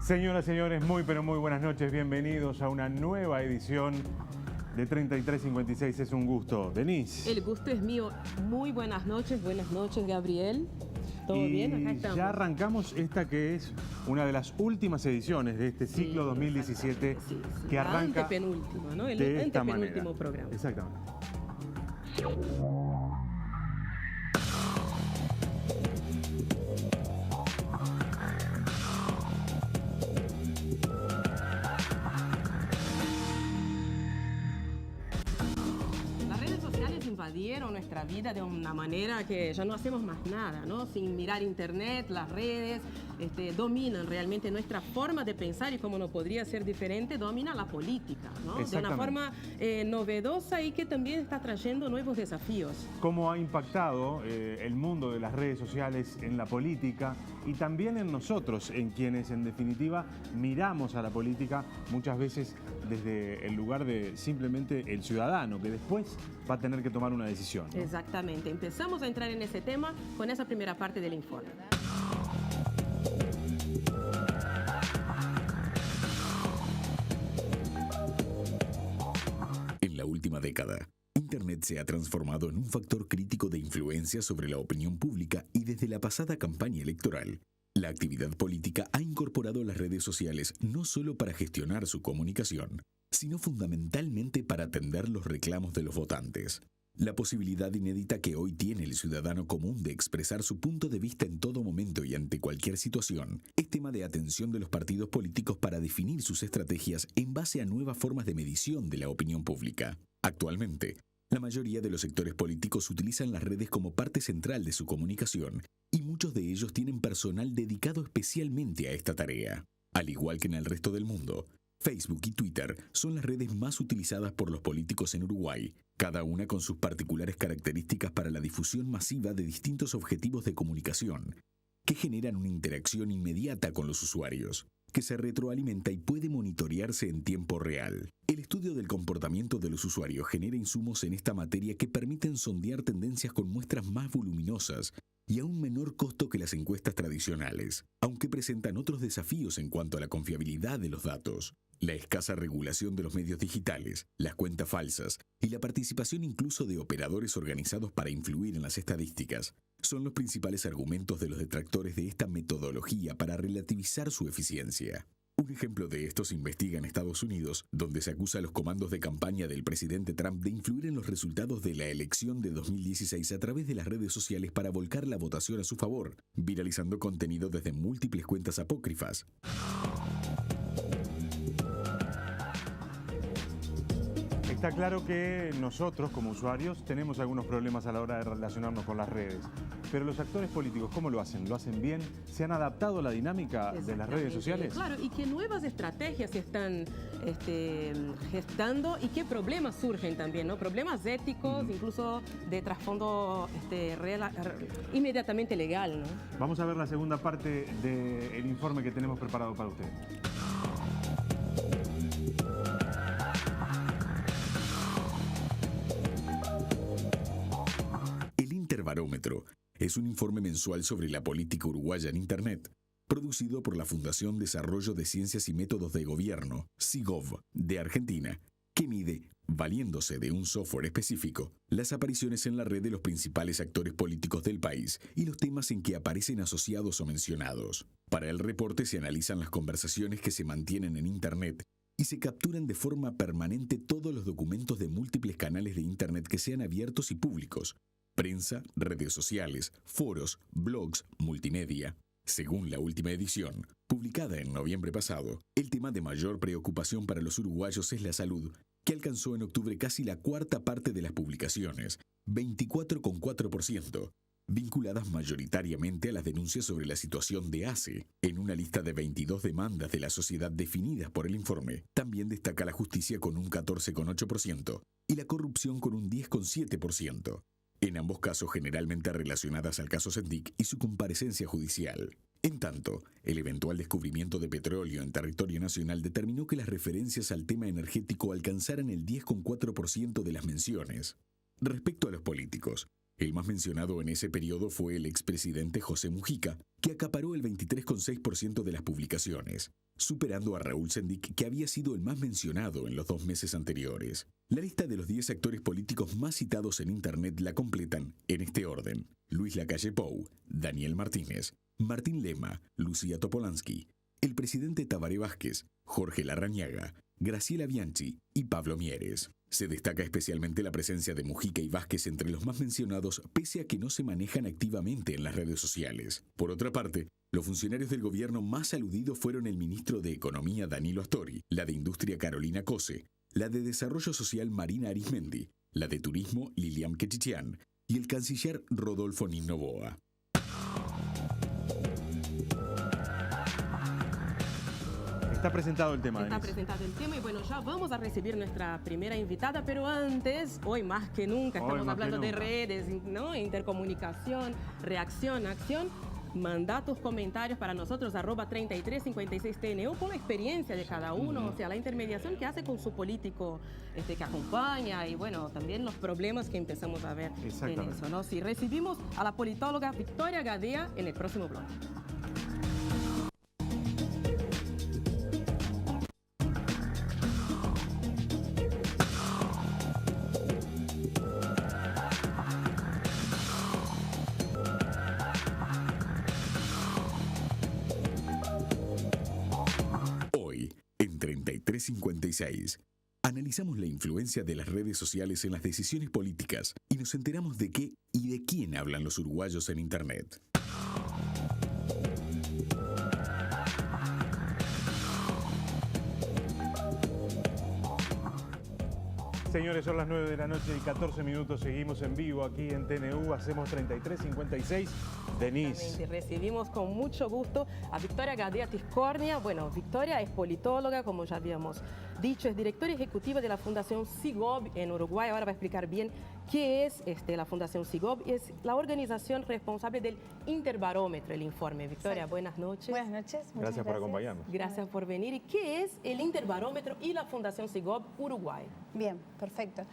Señoras, señores, muy pero muy buenas noches. Bienvenidos a una nueva edición de 3356. Es un gusto. Denise. El gusto es mío. Muy buenas noches, Gabriel. ¿Todo bien? Acá estamos. Ya arrancamos esta que es una de las últimas ediciones de este ciclo 2017 que arranca antepenúltimo, ¿no? El de esta antepenúltimo manera. programa. Exactamente. Invadieron nuestra vida de una manera que ya no hacemos más nada, ¿no? Sin mirar internet, las redes, dominan realmente nuestra forma de pensar y como no podría ser diferente, domina la política, ¿no? De una forma novedosa y que también está trayendo nuevos desafíos. ¿Cómo ha impactado el mundo de las redes sociales en la política y también en nosotros, en quienes en definitiva miramos a la política muchas veces desde el lugar de simplemente el ciudadano, que después va a tener que tomar una decisión, ¿no? Exactamente. Empezamos a entrar en ese tema con esa primera parte del informe. En la última década, Internet se ha transformado en un factor crítico de influencia sobre la opinión pública y desde la pasada campaña electoral, la actividad política ha incorporado las redes sociales no solo para gestionar su comunicación, sino fundamentalmente para atender los reclamos de los votantes. La posibilidad inédita que hoy tiene el ciudadano común de expresar su punto de vista en todo momento y ante cualquier situación es tema de atención de los partidos políticos para definir sus estrategias en base a nuevas formas de medición de la opinión pública. Actualmente, la mayoría de los sectores políticos utilizan las redes como parte central de su comunicación y muchos de ellos tienen personal dedicado especialmente a esta tarea. Al igual que en el resto del mundo, Facebook y Twitter son las redes más utilizadas por los políticos en Uruguay, cada una con sus particulares características para la difusión masiva de distintos objetivos de comunicación, que generan una interacción inmediata con los usuarios, que se retroalimenta y puede monitorearse en tiempo real. El estudio del comportamiento de los usuarios genera insumos en esta materia que permiten sondear tendencias con muestras más voluminosas y a un menor costo que las encuestas tradicionales, aunque presentan otros desafíos en cuanto a la confiabilidad de los datos. La escasa regulación de los medios digitales, las cuentas falsas y la participación incluso de operadores organizados para influir en las estadísticas son los principales argumentos de los detractores de esta metodología para relativizar su eficiencia. Un ejemplo de esto se investiga en Estados Unidos, donde se acusa a los comandos de campaña del presidente Trump de influir en los resultados de la elección de 2016 a través de las redes sociales para volcar la votación a su favor, viralizando contenido desde múltiples cuentas apócrifas. Está claro que nosotros, como usuarios, tenemos algunos problemas a la hora de relacionarnos con las redes. Pero los actores políticos, ¿cómo lo hacen? ¿Lo hacen bien? ¿Se han adaptado a la dinámica de las redes sociales? Claro, y qué nuevas estrategias se están gestando y qué problemas surgen también, ¿no? Problemas éticos, incluso de trasfondo inmediatamente legal, ¿no? Vamos a ver la segunda parte del informe que tenemos preparado para ustedes. Barómetro es un informe mensual sobre la política uruguaya en Internet, producido por la Fundación Desarrollo de Ciencias y Métodos de Gobierno, SIGOV, de Argentina, que mide, valiéndose de un software específico, las apariciones en la red de los principales actores políticos del país y los temas en que aparecen asociados o mencionados. Para el reporte se analizan las conversaciones que se mantienen en Internet y se capturan de forma permanente todos los documentos de múltiples canales de Internet que sean abiertos y públicos: prensa, redes sociales, foros, blogs, multimedia. Según la última edición, publicada en noviembre pasado, el tema de mayor preocupación para los uruguayos es la salud, que alcanzó en octubre casi la cuarta parte de las publicaciones, 24,4%, vinculadas mayoritariamente a las denuncias sobre la situación de ACE. En una lista de 22 demandas de la sociedad definidas por el informe, también destaca la justicia con un 14,8% y la corrupción con un 10,7%. En ambos casos generalmente relacionadas al caso Sendik y su comparecencia judicial. En tanto, el eventual descubrimiento de petróleo en territorio nacional determinó que las referencias al tema energético alcanzaran el 10,4% de las menciones. Respecto a los políticos, El más mencionado en ese periodo fue el expresidente José Mujica, que acaparó el 23,6% de las publicaciones, superando a Raúl Sendic, que había sido el más mencionado en los 2 meses anteriores. La lista de los 10 actores políticos más citados en Internet la completan, en este orden: Luis Lacalle Pou, Daniel Martínez, Martín Lema, Lucía Topolansky, el presidente Tabaré Vázquez, Jorge Larrañaga, Graciela Bianchi y Pablo Mieres. Se destaca especialmente la presencia de Mujica y Vázquez entre los más mencionados, pese a que no se manejan activamente en las redes sociales. Por otra parte, los funcionarios del gobierno más aludidos fueron el ministro de Economía Danilo Astori, la de Industria Carolina Cose, la de Desarrollo Social Marina Arismendi, la de Turismo Lilian Quechichian y el canciller Rodolfo Nin Noboa. Está presentado el tema, Está Denise. presentado el tema y bueno, ya vamos a recibir nuestra primera invitada, pero antes, hoy más que nunca, estamos hablando de redes, ¿no? Intercomunicación, reacción, acción. Manda tus comentarios para nosotros, @3356TNU, con la experiencia de cada uno, o sea, la intermediación que hace con su político que acompaña y bueno, también los problemas que empezamos a ver en eso, ¿no? Sí, recibimos a la politóloga Victoria Gadea en el próximo bloque. En 3356, analizamos la influencia de las redes sociales en las decisiones políticas y nos enteramos de qué y de quién hablan los uruguayos en Internet. Señores, son las 9 de la noche y 14 minutos. Seguimos en vivo aquí en TNU. Hacemos 3356. Denise. Recibimos con mucho gusto a Victoria Gadea Tiscornia. Bueno, Victoria es politóloga, como ya habíamos dicho, es directora ejecutiva de la Fundación SIGOB en Uruguay. Ahora va a explicar bien qué es la Fundación SIGOB. Es la organización responsable del Interbarómetro, el informe. Victoria, buenas noches. Buenas noches. Gracias por acompañarnos. Gracias por venir. ¿Y qué es el Interbarómetro y la Fundación SIGOB Uruguay? Bien, perfecto.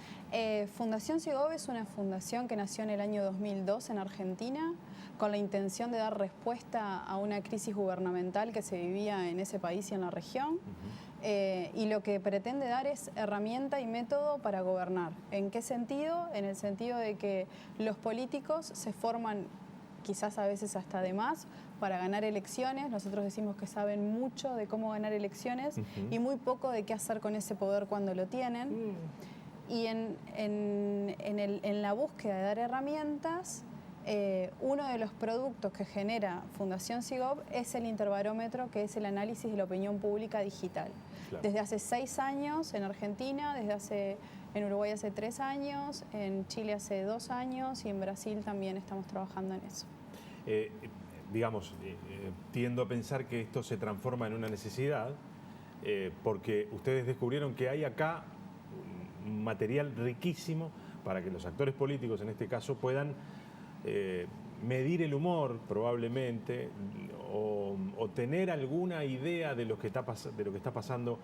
Fundación SIGOB es una fundación que nació en el año 2002 en Argentina con la intención de dar respuesta a una crisis gubernamental que se vivía en ese país y en la región. Y lo que pretende dar es herramienta y método para gobernar. ¿En qué sentido? En el sentido de que los políticos se forman quizás a veces hasta de más para ganar elecciones. Nosotros decimos que saben mucho de cómo ganar elecciones y muy poco de qué hacer con ese poder cuando lo tienen. Y en la búsqueda de dar herramientas, uno de los productos que genera Fundación SIGOB es el Interbarómetro, que es el análisis de la opinión pública digital. Claro. Desde hace 6 años en Argentina, en Uruguay hace 3 años, en Chile hace 2 años y en Brasil también estamos trabajando en eso. Tiendo a pensar que esto se transforma en una necesidad porque ustedes descubrieron que hay acá un material riquísimo para que los actores políticos, en este caso, puedan medir el humor, probablemente, o tener alguna idea de lo que está pasando,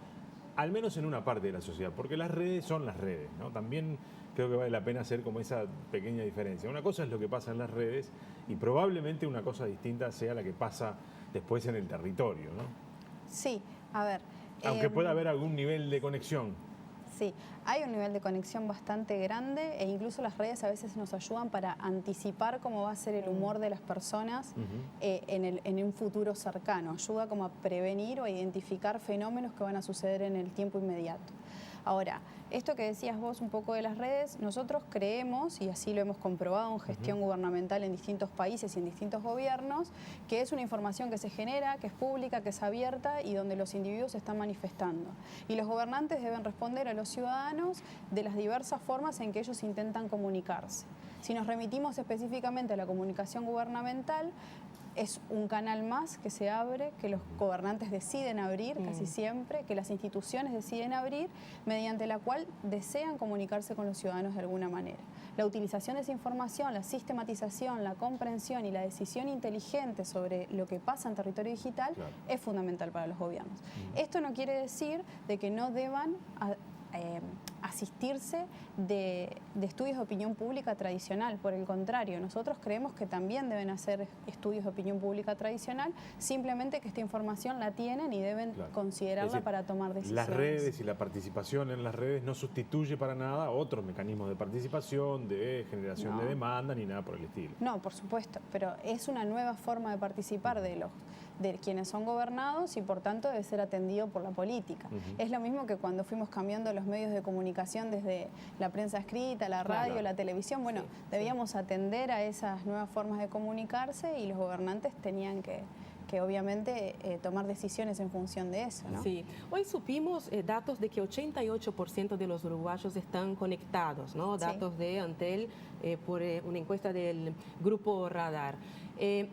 al menos en una parte de la sociedad, porque las redes son las redes, ¿no? También creo que vale la pena hacer como esa pequeña diferencia. Una cosa es lo que pasa en las redes y probablemente una cosa distinta sea la que pasa después en el territorio, ¿no? Sí, a ver. Aunque pueda haber algún nivel de conexión. Sí, hay un nivel de conexión bastante grande e incluso las redes a veces nos ayudan para anticipar cómo va a ser el humor de las personas en un futuro cercano. Ayuda como a prevenir o a identificar fenómenos que van a suceder en el tiempo inmediato. Ahora, esto que decías vos un poco de las redes, nosotros creemos, y así lo hemos comprobado en gestión gubernamental en distintos países y en distintos gobiernos, que es una información que se genera, que es pública, que es abierta y donde los individuos se están manifestando. Y los gobernantes deben responder a los ciudadanos de las diversas formas en que ellos intentan comunicarse. Si nos remitimos específicamente a la comunicación gubernamental, es un canal más que se abre, que los gobernantes deciden abrir casi siempre, que las instituciones deciden abrir, mediante la cual desean comunicarse con los ciudadanos de alguna manera. La utilización de esa información, la sistematización, la comprensión y la decisión inteligente sobre lo que pasa en territorio digital es fundamental para los gobiernos. Esto no quiere decir de que no deban asistirse de estudios de opinión pública tradicional. Por el contrario, nosotros creemos que también deben hacer estudios de opinión pública tradicional, simplemente que esta información la tienen y deben considerarla, es decir, para tomar decisiones. Las redes y la participación en las redes no sustituye para nada otros mecanismos de participación, de generación de demanda, ni nada por el estilo. No, por supuesto, pero es una nueva forma de participar de quienes son gobernados y por tanto debe ser atendido por la política. Es lo mismo que cuando fuimos cambiando los medios de comunicación desde la prensa escrita, la radio, la televisión. Bueno, debíamos atender a esas nuevas formas de comunicarse y los gobernantes tenían que obviamente tomar decisiones en función de eso, ¿no? Sí, hoy supimos datos de que 88% de los uruguayos están conectados, ¿no? Datos de Antel por una encuesta del Grupo Radar.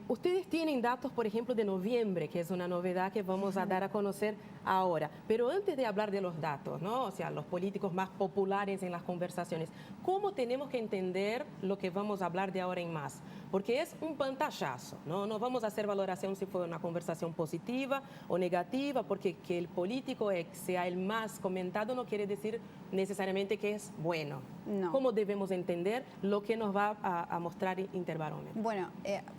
Ustedes tienen datos, por ejemplo, de noviembre, que es una novedad que vamos a dar a conocer ahora. Pero antes de hablar de los datos, ¿no? O sea, los políticos más populares en las conversaciones, ¿cómo tenemos que entender lo que vamos a hablar de ahora en más? Porque es un pantallazo, ¿no? No vamos a hacer valoración si fue una conversación positiva o negativa, porque que el político sea el más comentado no quiere decir necesariamente que es bueno. No. ¿Cómo debemos entender lo que nos va a mostrar Interbarómetro? Bueno,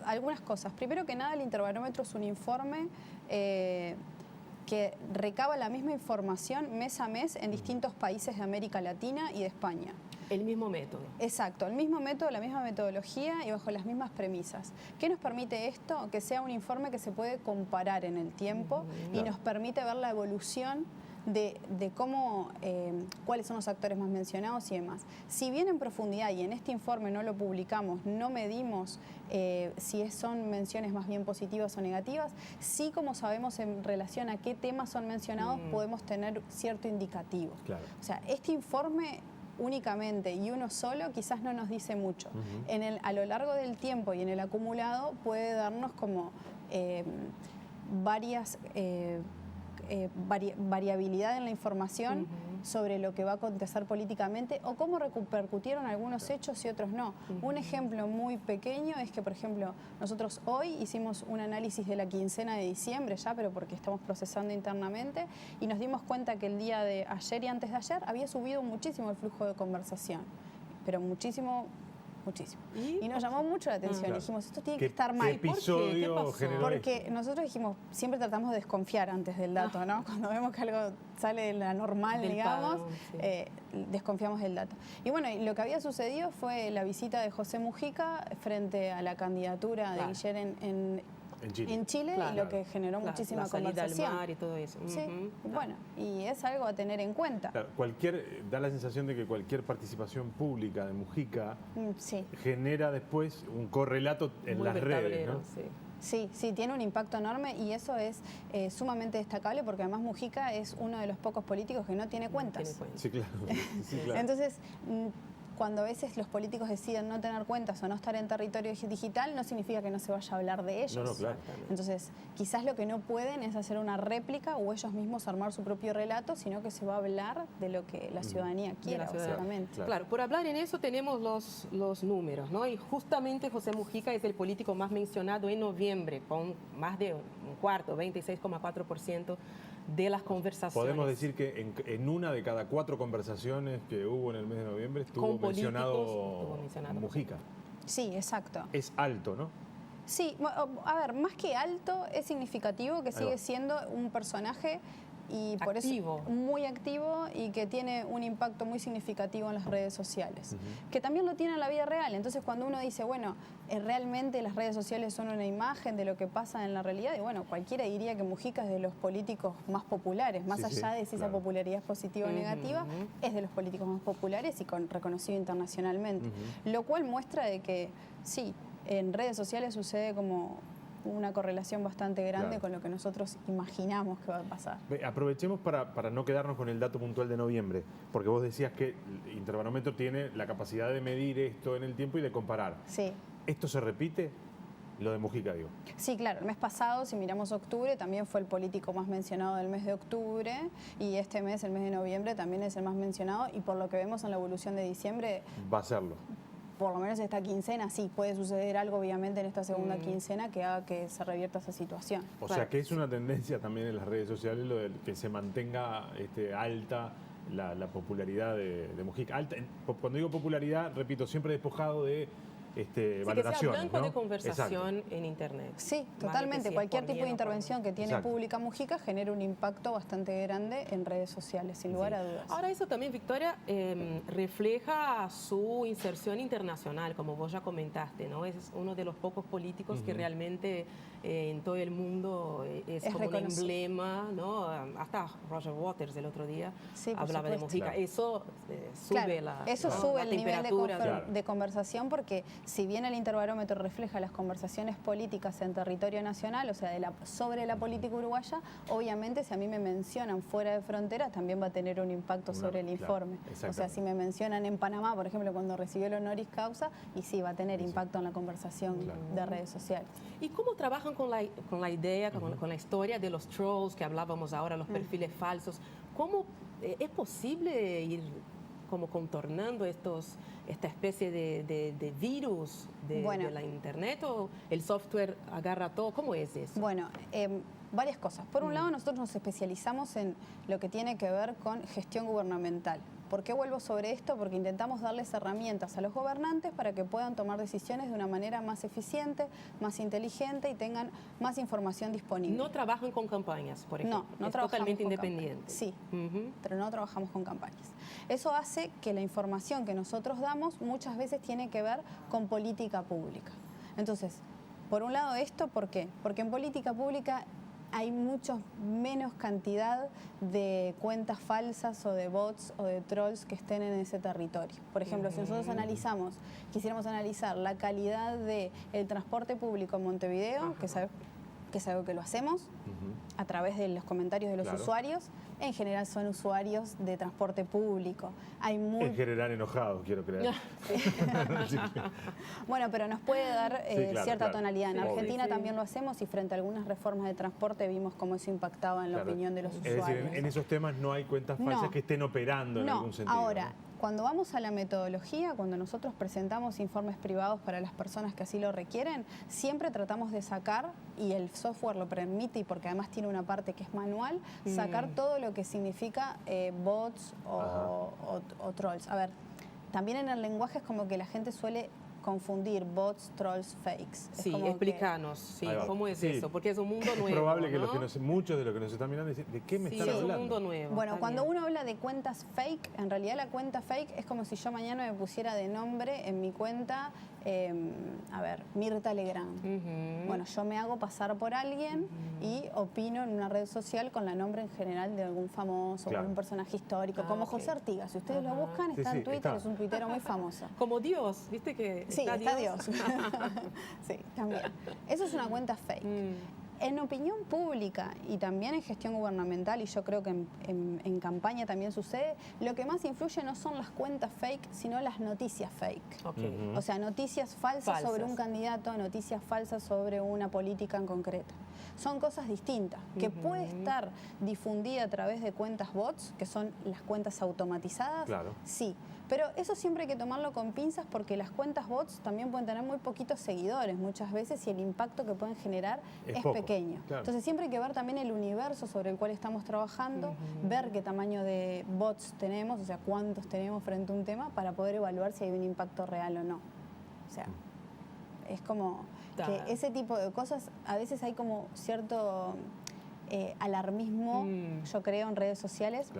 algunas cosas. Primero que nada, el Interbarómetro es un informe que recaba la misma información mes a mes en distintos países de América Latina y de España. El mismo método. Exacto, el mismo método, la misma metodología y bajo las mismas premisas. ¿Qué nos permite esto? Que sea un informe que se puede comparar en el tiempo y nos permite ver la evolución de cómo, cuáles son los actores más mencionados y demás. Si bien en profundidad, y en este informe no lo publicamos, no medimos si son menciones más bien positivas o negativas, sí, como sabemos en relación a qué temas son mencionados, podemos tener cierto indicativo. Claro. O sea, este informe únicamente y uno solo quizás no nos dice mucho. A lo largo del tiempo y en el acumulado puede darnos como variabilidad en la información sobre lo que va a acontecer políticamente o cómo repercutieron algunos hechos y otros no. Un ejemplo muy pequeño es que, por ejemplo, nosotros hoy hicimos un análisis de la quincena de diciembre ya, pero porque estamos procesando internamente, y nos dimos cuenta que el día de ayer y antes de ayer había subido muchísimo el flujo de conversación, pero muchísimo. Y nos llamó mucho la atención. Dijimos, esto tiene que estar mal. ¿Qué episodio generó Porque nosotros dijimos, siempre tratamos de desconfiar antes del dato, ¿no? Cuando vemos que algo sale de la normal, digamos, desconfiamos del dato. Y bueno, lo que había sucedido fue la visita de José Mujica frente a la candidatura de Guillermo en Chile, y lo que generó muchísima conversación. Al mar y todo eso. Bueno, y es algo a tener en cuenta. Claro, da la sensación de que cualquier participación pública de Mujica genera después un correlato en las redes, ¿no? Sí, tiene un impacto enorme y eso es sumamente destacable porque además Mujica es uno de los pocos políticos que no tiene cuentas. Sí, claro. Entonces, cuando a veces los políticos deciden no tener cuentas o no estar en territorio digital, no significa que no se vaya a hablar de ellos. No, claro. Entonces, quizás lo que no pueden es hacer una réplica o ellos mismos armar su propio relato, sino que se va a hablar de lo que la ciudadanía quiera, básicamente. Claro, por hablar en eso tenemos los números, ¿no? Y justamente José Mujica es el político más mencionado en noviembre, con más de un cuarto, 26,4% de las conversaciones. Podemos decir que en una de cada 4 conversaciones que hubo en el mes de noviembre estuvo mencionado Mujica. Sí, exacto. Es alto, ¿no? Sí, a ver, más que alto, es significativo que sigue siendo un personaje y por eso muy activo y que tiene un impacto muy significativo en las redes sociales, que también lo tiene en la vida real. Entonces, cuando uno dice, bueno, realmente las redes sociales son una imagen de lo que pasa en la realidad, y bueno, cualquiera diría que Mujica es de los políticos más populares, más allá de si esa popularidad es positiva o negativa, es de los políticos más populares y reconocido internacionalmente, lo cual muestra de que sí, en redes sociales sucede como una correlación bastante grande con lo que nosotros imaginamos que va a pasar. Aprovechemos para no quedarnos con el dato puntual de noviembre, porque vos decías que el Interbarómetro tiene la capacidad de medir esto en el tiempo y de comparar. Sí. ¿Esto se repite? Lo de Mujica, digo. Sí, claro. El mes pasado, si miramos octubre, también fue el político más mencionado del mes de octubre, y este mes, el mes de noviembre, también es el más mencionado, y por lo que vemos en la evolución de diciembre... Va a serlo. Por lo menos esta quincena, sí, puede suceder algo obviamente en esta segunda quincena que haga que se revierta esa situación. O sea que es una tendencia también en las redes sociales lo de que se mantenga alta la popularidad de Mujica. Cuando digo popularidad, repito, siempre despojado de valoraciones. Que sea blanco ¿no? de conversación en Internet. Sí, Más totalmente. que si Cualquier es por tipo de miedo, intervención que tiene Exacto. pública Mujica genera un impacto bastante grande en redes sociales, sin lugar a dudas. Ahora eso también, Victoria, refleja su inserción internacional, como vos ya comentaste, ¿no? Es uno de los pocos políticos que realmente en todo el mundo es como un reconocido. emblema, ¿no? Hasta Roger Waters el otro día Sí, por hablaba de supuesto. Mujica. Claro. Eso sube Claro, eso ¿no? sube la el nivel de, temperatura. Claro. de conversación, porque si bien el interbarómetro refleja las conversaciones políticas en territorio nacional, o sea, sobre la política uruguaya, obviamente si a mí me mencionan fuera de fronteras también va a tener un impacto sobre el claro, informe. O sea, exactamente. si me mencionan en Panamá, por ejemplo, cuando recibió el honoris causa, y sí, va a tener impacto en la conversación de redes sociales. ¿Y cómo trabajan con la idea, con la historia de los trolls que hablábamos ahora, los perfiles falsos? ¿Cómo es posible ir como contornando esta especie de virus de la internet, o el software agarra todo? ¿Cómo es eso? Bueno, varias cosas. Por un lado, nosotros nos especializamos en lo que tiene que ver con gestión gubernamental. ¿Por qué vuelvo sobre esto? Porque intentamos darles herramientas a los gobernantes para que puedan tomar decisiones de una manera más eficiente, más inteligente y tengan más información disponible. No trabajan con campañas, por ejemplo. No es trabajamos totalmente con independiente. campañas. Sí, pero no trabajamos con campañas. Eso hace que la información que nosotros damos muchas veces tiene que ver con política pública. Entonces, por un lado esto, ¿por qué? Porque en política pública hay mucho menos cantidad de cuentas falsas o de bots o de trolls que estén en ese territorio. Por ejemplo, si nosotros quisiéramos analizar la calidad del transporte público en Montevideo, que es algo que lo hacemos a través de los comentarios de los usuarios, en general son usuarios de transporte público. En general enojados, quiero creer. Bueno, pero nos puede dar cierta tonalidad. En Obvio. Argentina también lo hacemos y frente a algunas reformas de transporte vimos cómo eso impactaba en la opinión de los usuarios. Es decir, en esos temas no hay cuentas falsas que estén operando en algún sentido. Ahora, cuando vamos a la metodología, cuando nosotros presentamos informes privados para las personas que así lo requieren, siempre tratamos de sacar, y el software lo permite, y porque además tiene una parte que es manual, sacar todo lo que significa bots o trolls. A ver, también en el lenguaje es como que la gente suele confundir bots, trolls, fakes. Sí, explícanos, ¿cómo es eso? Porque es un mundo nuevo. Es probable que, ¿no? muchos de los que nos están mirando dicen, ¿de qué me están hablando? Es un mundo nuevo. Bueno, cuando uno habla de cuentas fake, en realidad la cuenta fake es como si yo mañana me pusiera de nombre en mi cuenta, Mirta Legrand. Bueno, yo me hago pasar por alguien y opino en una red social con la nombre en general de algún famoso, o algún personaje histórico, como José Artigas. Si ustedes lo buscan, está en Twitter, es un tuitero muy famoso. Como Dios, ¿viste que Sí, está Dios. Sí, también. Eso es una cuenta fake. En opinión pública y también en gestión gubernamental, y yo creo que en campaña también sucede, lo que más influye no son las cuentas fake, sino las noticias fake. O sea, noticias falsas sobre un candidato, noticias falsas sobre una política en concreto. Son cosas distintas, que puede estar difundida a través de cuentas bots, que son las cuentas automatizadas, sí. Pero eso siempre hay que tomarlo con pinzas, porque las cuentas bots también pueden tener muy poquitos seguidores muchas veces y el impacto que pueden generar es pequeño. Entonces siempre hay que ver también el universo sobre el cual estamos trabajando, ver qué tamaño de bots tenemos, o sea, cuántos tenemos frente a un tema para poder evaluar si hay un impacto real o no. O sea, es como que ese tipo de cosas, a veces hay como cierto alarmismo, yo creo, en redes sociales.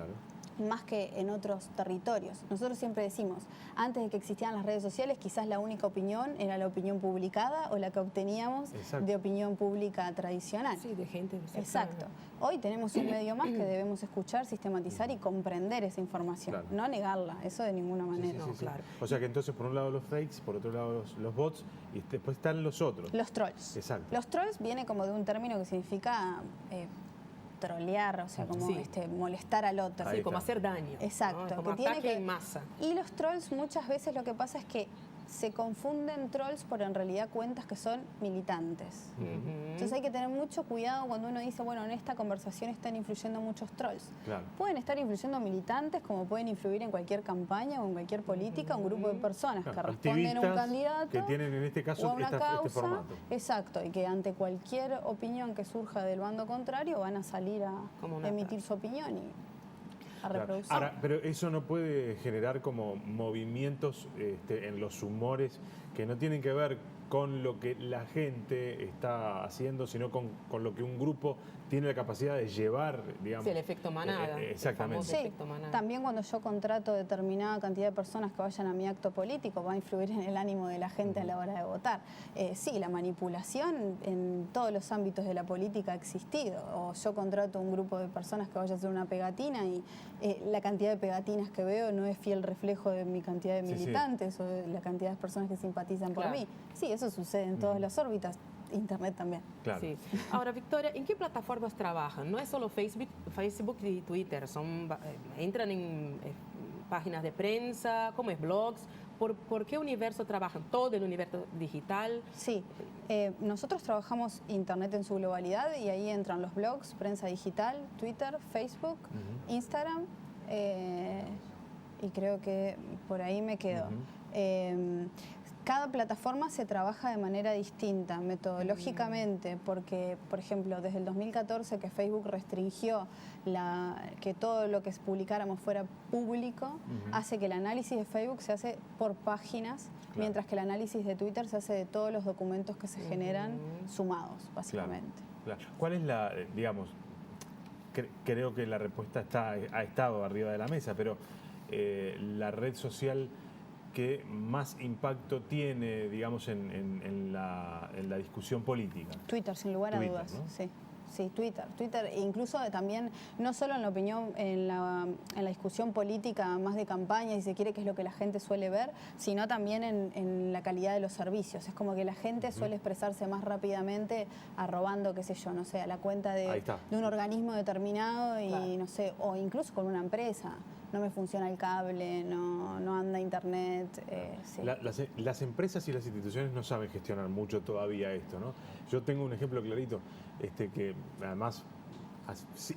Más que en otros territorios. Nosotros siempre decimos, antes de que existieran las redes sociales, quizás la única opinión era la opinión publicada o la que obteníamos de opinión pública tradicional. Sí, de gente. Exacto. Hoy tenemos un medio más que debemos escuchar, sistematizar y comprender esa información, no negarla, eso de ninguna manera. Claro. O sea que entonces por un lado los fakes, por otro lado los bots, y después están los otros. Los trolls. Exacto. Los trolls viene como de un término que significa trolear, o sea, como molestar al otro. Sí, como hacer daño. Exacto. ¿no? Como ataque en masa. Y los trolls muchas veces lo que pasa es que se confunden trolls por en realidad cuentas que son militantes. Entonces hay que tener mucho cuidado cuando uno dice, bueno, en esta conversación están influyendo muchos trolls. Pueden estar influyendo militantes, como pueden influir en cualquier campaña o en cualquier política, un grupo de personas que responden a un candidato que tienen en este caso o a una causa, este formato. Exacto, y que ante cualquier opinión que surja del bando contrario van a salir a emitir su opinión. a Claro. reproducir. Ahora, pero eso no puede generar como movimientos en los humores que no tienen que ver con lo que la gente está haciendo, sino con lo que un grupo tiene la capacidad de llevar, digamos. Sí, el efecto manada. Exactamente. El Sí, famoso efecto manada. también cuando yo contrato determinada cantidad de personas que vayan a mi acto político va a influir en el ánimo de la gente a la hora de votar. Sí, la manipulación en todos los ámbitos de la política ha existido. O yo contrato un grupo de personas que vaya a hacer una pegatina y la cantidad de pegatinas que veo no es fiel reflejo de mi cantidad de Sí, sí. militantes o de la cantidad de personas que simpatizan por Claro. mí. Sí, eso sucede en todas las órbitas. Internet también. Claro. Sí. Ahora, Victoria, ¿en qué plataformas trabajan? No es solo Facebook y Twitter, entran en páginas de prensa, ¿cómo es? Blogs. ¿Por qué universo trabajan? ¿Todo el universo digital? Sí, nosotros trabajamos Internet en su globalidad y ahí entran los blogs, prensa digital, Twitter, Facebook, Instagram y creo que por ahí me quedo. Cada plataforma se trabaja de manera distinta, metodológicamente, porque, por ejemplo, desde el 2014 que Facebook restringió que todo lo que publicáramos fuera público, hace que el análisis de Facebook se hace por páginas, mientras que el análisis de Twitter se hace de todos los documentos que se generan sumados, básicamente. Claro. ¿Cuál es la, digamos, creo que la respuesta ha estado arriba de la mesa, pero la red social que más impacto tiene, digamos, en la discusión política? Twitter, sin lugar a Twitter, dudas, ¿no? sí. Sí, Twitter, incluso también, no solo en la opinión, en la discusión política más de campaña, si se quiere, que es lo que la gente suele ver, sino también en la calidad de los servicios. Es como que la gente suele expresarse más rápidamente arrobando, qué sé yo, no sé, a la cuenta de un organismo determinado y Claro. no sé, o incluso con una empresa. No me funciona el cable, no anda internet. Sí. Las empresas y las instituciones no saben gestionar mucho todavía esto, ¿no? Yo tengo un ejemplo clarito, que además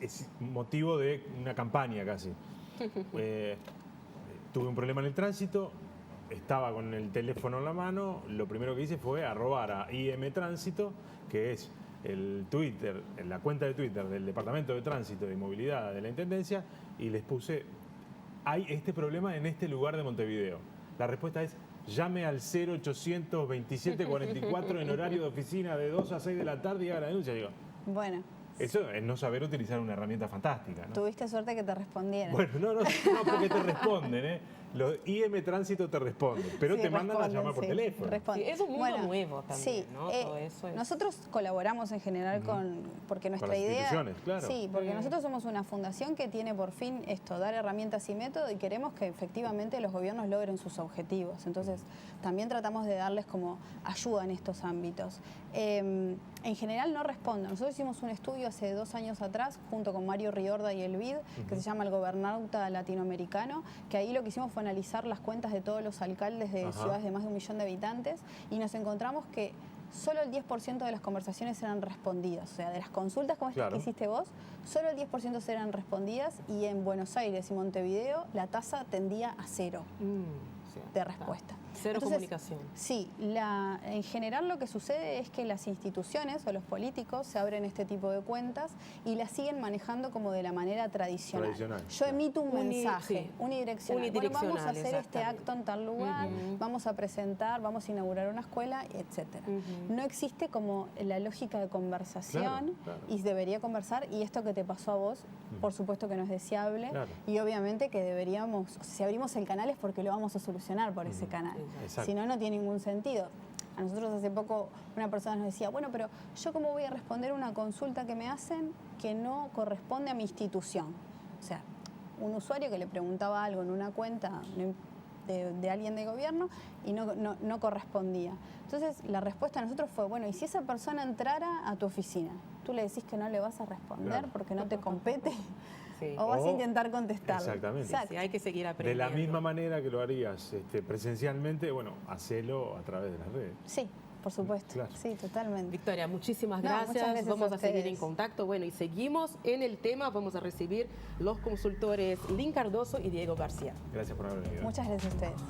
es motivo de una campaña casi. Tuve un problema en el tránsito, estaba con el teléfono en la mano, lo primero que hice fue arrobar a IM Tránsito, que es el Twitter, la cuenta de Twitter del Departamento de Tránsito y Movilidad de la Intendencia, y les puse: hay este problema en este lugar de Montevideo. La respuesta es: llame al 0800 2744 en horario de oficina de 2 a 6 de la tarde y haga la denuncia. Digo, Bueno, eso es no saber utilizar una herramienta fantástica, ¿no? tuviste suerte que te respondieran. Bueno, no, porque te responden, ¿eh? Los IM Tránsito te responden, pero Sí, te mandan a responden, llamar por sí, teléfono. responden. Sí, es un mundo nuevo también, sí, ¿no? Todo eso es... Nosotros colaboramos en general porque nuestra las idea... instituciones, claro. Sí, porque nosotros somos una fundación que tiene por fin esto, dar herramientas y métodos, y queremos que efectivamente los gobiernos logren sus objetivos. Entonces, también tratamos de darles como ayuda en estos ámbitos. En general no responden. Nosotros hicimos un estudio hace 2 años atrás, junto con Mario Riorda y el BID, que se llama el Gobernauta Latinoamericano, que ahí lo que hicimos fue analizar las cuentas de todos los alcaldes de ciudades de más de 1 millón de habitantes, y nos encontramos que solo el 10% de las conversaciones eran respondidas. O sea, de las consultas como esta que hiciste vos, solo el 10% eran respondidas, y en Buenos Aires y Montevideo la tasa tendía a 0 de respuesta. Cero Entonces, comunicación. Sí, en general lo que sucede es que las instituciones o los políticos se abren este tipo de cuentas y las siguen manejando como de la manera tradicional. Yo emito un mensaje, unidireccional. Bueno, vamos a hacer este acto en tal lugar, vamos a presentar, vamos a inaugurar una escuela, etcétera. No existe como la lógica de conversación, y debería conversar, y esto que te pasó a vos, por supuesto que no es deseable, y obviamente que deberíamos, si abrimos el canal es porque lo vamos a solucionar por ese canal. Si no, no tiene ningún sentido. A nosotros hace poco una persona nos decía, bueno, pero ¿yo cómo voy a responder una consulta que me hacen que no corresponde a mi institución? O sea, un usuario que le preguntaba algo en una cuenta de alguien de gobierno y no correspondía. Entonces, la respuesta a nosotros fue, bueno, ¿y si esa persona entrara a tu oficina? ¿Tú le decís que no le vas a responder porque no te compete? Sí. ¿O vas a intentar contestar? Exactamente. Sí, hay que seguir De aprendiendo. la misma manera que lo harías presencialmente, bueno, hacelo a través de las redes. Sí, por supuesto. Claro. Sí, totalmente. Victoria, muchísimas No, gracias. muchas gracias Vamos a a seguir ustedes. en contacto. Bueno, y seguimos en el tema. Vamos a recibir los consultores Lynn Cardoso y Diego García. Gracias por haber venido. Muchas gracias a ustedes.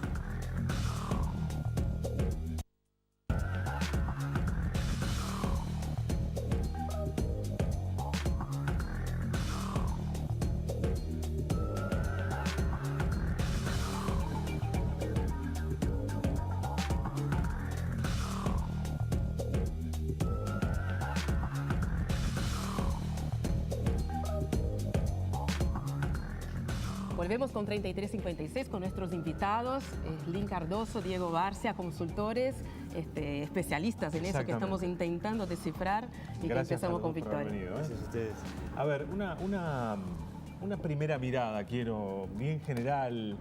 Volvemos con 3356 con nuestros invitados, Lynn Cardoso, Diego Barcia, consultores, especialistas en eso que estamos intentando descifrar y Gracias que empezamos con Victoria. Gracias a ustedes. A ver, una primera mirada, quiero, bien general,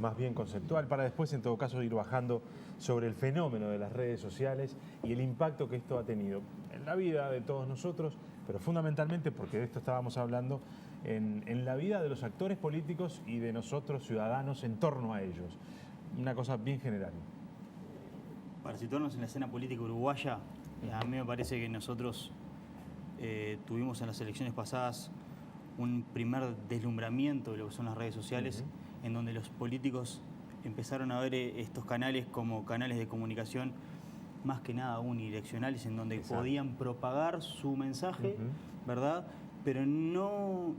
más bien conceptual, para después en todo caso ir bajando sobre el fenómeno de las redes sociales y el impacto que esto ha tenido en la vida de todos nosotros, pero fundamentalmente, porque de esto estábamos hablando, en la vida de los actores políticos y de nosotros, ciudadanos, en torno a ellos. Una cosa bien general. Para situarnos en la escena política uruguaya, a mí me parece que nosotros tuvimos en las elecciones pasadas un primer deslumbramiento de lo que son las redes sociales, en donde los políticos empezaron a ver estos canales como canales de comunicación más que nada unidireccionales, en donde podían propagar su mensaje, ¿verdad? Pero no,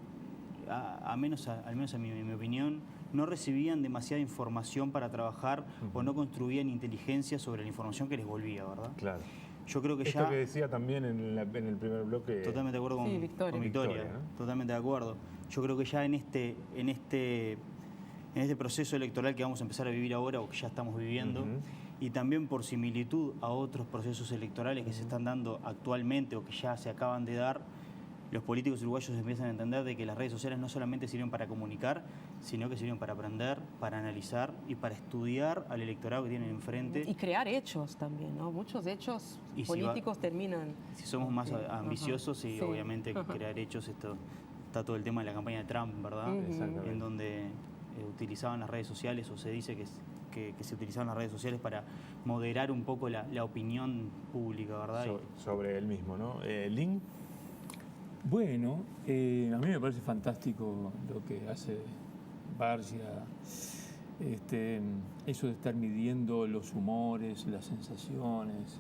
al menos a mi opinión, no recibían demasiada información para trabajar o no construían inteligencia sobre la información que les volvía, ¿verdad? Claro. Yo creo que Esto ya... que decía también en el primer bloque... Totalmente de acuerdo con Victoria, ¿no? Totalmente de acuerdo. Yo creo que ya en este proceso electoral que vamos a empezar a vivir ahora, o que ya estamos viviendo, y también por similitud a otros procesos electorales que se están dando actualmente o que ya se acaban de dar, los políticos uruguayos empiezan a entender de que las redes sociales no solamente sirven para comunicar, sino que sirven para aprender, para analizar y para estudiar al electorado que tienen enfrente. Y crear hechos también, ¿no? Muchos hechos políticos terminan... Si somos más ambiciosos y obviamente crear hechos, está todo el tema de la campaña de Trump, ¿verdad? En donde utilizaban las redes sociales, o se dice que se utilizaban las redes sociales para moderar un poco la opinión pública, ¿verdad? Sobre él mismo, ¿no? Lynn. Bueno, a mí me parece fantástico lo que hace Barcia, eso de estar midiendo los humores, las sensaciones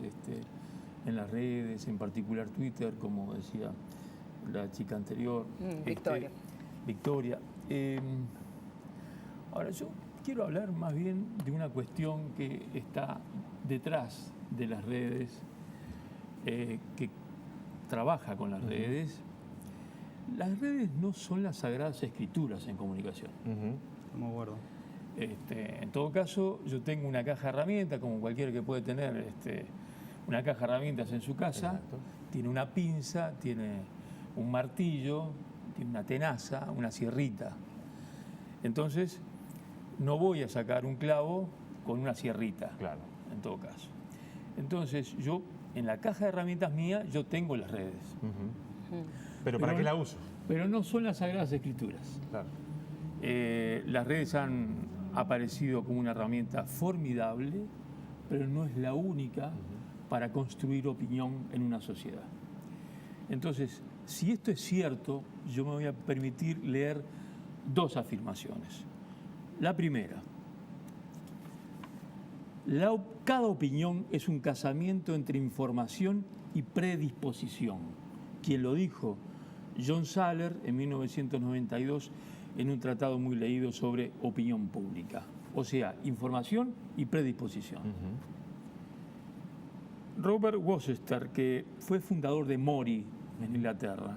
en las redes, en particular Twitter, como decía la chica anterior. Victoria. Victoria. Ahora, yo quiero hablar más bien de una cuestión que está detrás de las redes, que trabaja con las redes. Las redes no son las sagradas escrituras en comunicación. Estamos de acuerdo. En todo caso, yo tengo una caja de herramientas, como cualquiera que puede tener una caja de herramientas en su casa. Exacto. Tiene una pinza, tiene un martillo, tiene una tenaza, una sierrita. Entonces, no voy a sacar un clavo con una sierrita, Claro. en todo caso. Entonces, yo, en la caja de herramientas mía, yo tengo las redes. Pero ¿para qué la uso? Pero no son las sagradas escrituras. Claro. Las redes han aparecido como una herramienta formidable, pero no es la única para construir opinión en una sociedad. Entonces, si esto es cierto, yo me voy a permitir leer dos afirmaciones. La primera, cada opinión es un casamiento entre información y predisposición. Quien lo dijo, John Saller, en 1992, en un tratado muy leído sobre opinión pública. O sea, información y predisposición. Robert Worcester, que fue fundador de Mori en Inglaterra,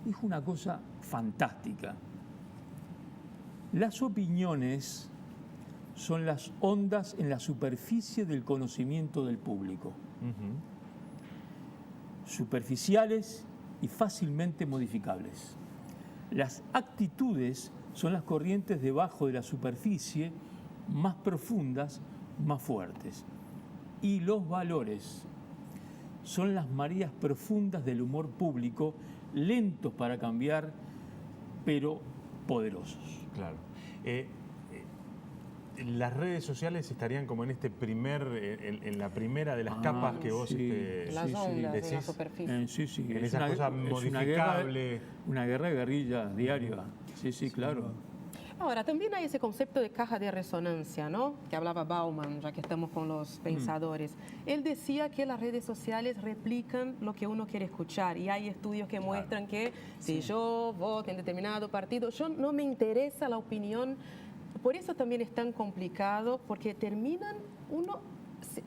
dijo una cosa fantástica. Las opiniones son las ondas en la superficie del conocimiento del público. Superficiales y fácilmente modificables. Las actitudes son las corrientes debajo de la superficie, más profundas, más fuertes. Y los valores son las mareas profundas del humor público, lentos para cambiar, pero poderosos. Claro. Las redes sociales estarían como en en la primera de las capas que vos las ondas decís. de la superficie. Sí. En esa cosa modificable. Una guerra de guerrilla diaria. Sí, claro. Ahora, también hay ese concepto de caja de resonancia, ¿no? Que hablaba Bauman, ya que estamos con los pensadores. Él decía que las redes sociales replican lo que uno quiere escuchar y hay estudios que muestran que si yo voto en determinado partido, yo no me interesa la opinión. Por eso también es tan complicado, porque terminan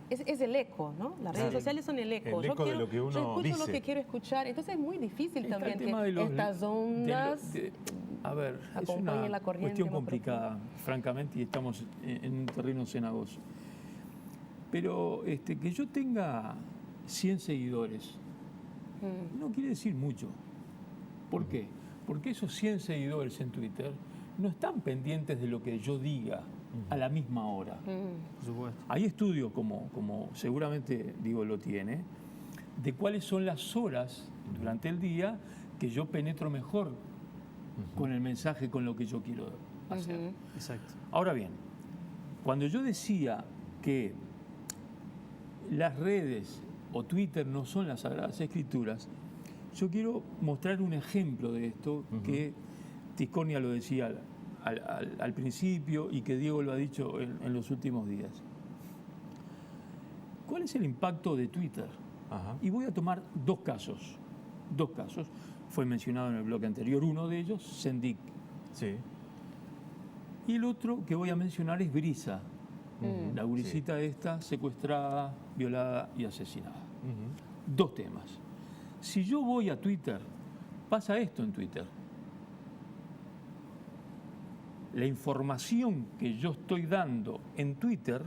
es el eco, ¿no? Las redes sociales son el eco. El eco de lo que uno yo escucho dice. lo que quiero escuchar. Entonces es muy difícil Está también el tema que de estas ondas A ver, es Acompañe una la corriente cuestión más complicada, francamente, y estamos en un terreno cenagoso. Pero que yo tenga 100 seguidores no quiere decir mucho. ¿Por qué? Porque esos 100 seguidores en Twitter no están pendientes de lo que yo diga a la misma hora. Por supuesto. Hay estudios, como seguramente Diego lo tiene, de cuáles son las horas durante el día que yo penetro mejor con el mensaje, con lo que yo quiero hacer. Exacto. Ahora bien, cuando yo decía que las redes o Twitter no son las Sagradas Escrituras, yo quiero mostrar un ejemplo de esto que Tiscornia lo decía al principio y que Diego lo ha dicho en los últimos días. ¿Cuál es el impacto de Twitter? Y voy a tomar dos casos. Fue mencionado en el bloque anterior. Uno de ellos, Sendik. Sí. Y el otro que voy a mencionar es Brisa. La gurisita esta secuestrada, violada y asesinada. Dos temas. Si yo voy a Twitter, pasa esto en Twitter. La información que yo estoy dando en Twitter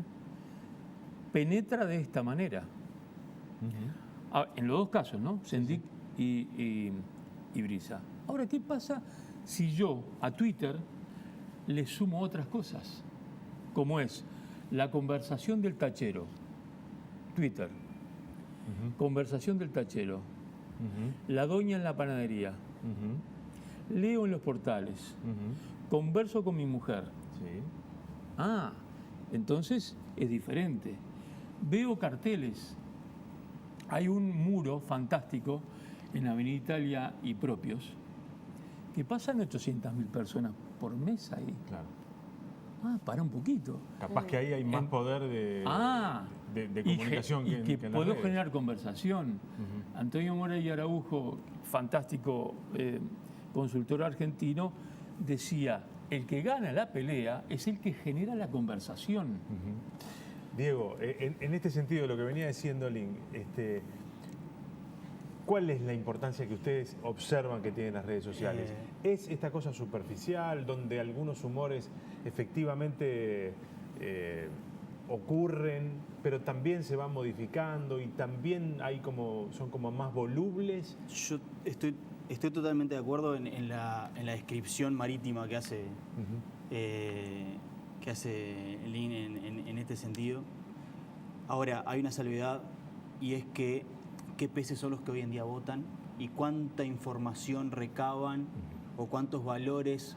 penetra de esta manera. En los dos casos, ¿no? Sendik y Brisa. Ahora, ¿qué pasa si yo a Twitter le sumo otras cosas? Como es la conversación del tachero. Twitter. Conversación del tachero. La doña en la panadería. Leo en los portales. Converso con mi mujer. Sí. Ah, entonces es diferente. Veo carteles. Hay un muro fantástico en Avenida Italia y Propios que pasan 800.000 personas por mes ahí. Claro. Ah, para un poquito. Capaz que ahí hay más poder de comunicación y que en las puedo redes. generar conversación. Antonio Morey Araujo, fantástico consultor argentino, decía, el que gana la pelea es el que genera la conversación. Diego, en este sentido, lo que venía diciendo Lin, ¿cuál es la importancia que ustedes observan que tienen las redes sociales? ¿Es esta cosa superficial, donde algunos humores efectivamente ocurren, pero también se van modificando y también son como más volubles? Yo estoy totalmente de acuerdo en la descripción marítima que hace Lin en este sentido. Ahora, hay una salvedad y es que qué peces son los que hoy en día votan y cuánta información recaban o cuántos valores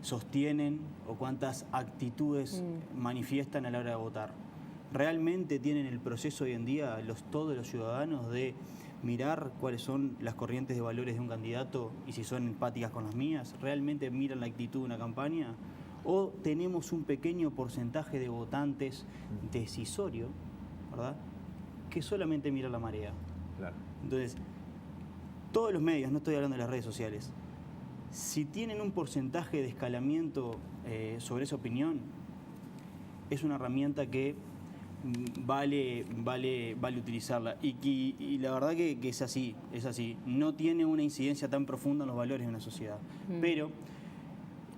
sostienen o cuántas actitudes manifiestan a la hora de votar. ¿Realmente tienen el proceso hoy en día todos los ciudadanos de mirar cuáles son las corrientes de valores de un candidato y si son empáticas con las mías? ¿Realmente miran la actitud de una campaña? ¿O tenemos un pequeño porcentaje de votantes decisorio, ¿verdad?, que solamente mira la marea? Claro. Entonces, todos los medios, no estoy hablando de las redes sociales, si tienen un porcentaje de escalamiento sobre esa opinión, es una herramienta que vale utilizarla. Y la verdad que es así. No tiene una incidencia tan profunda en los valores de una sociedad. Pero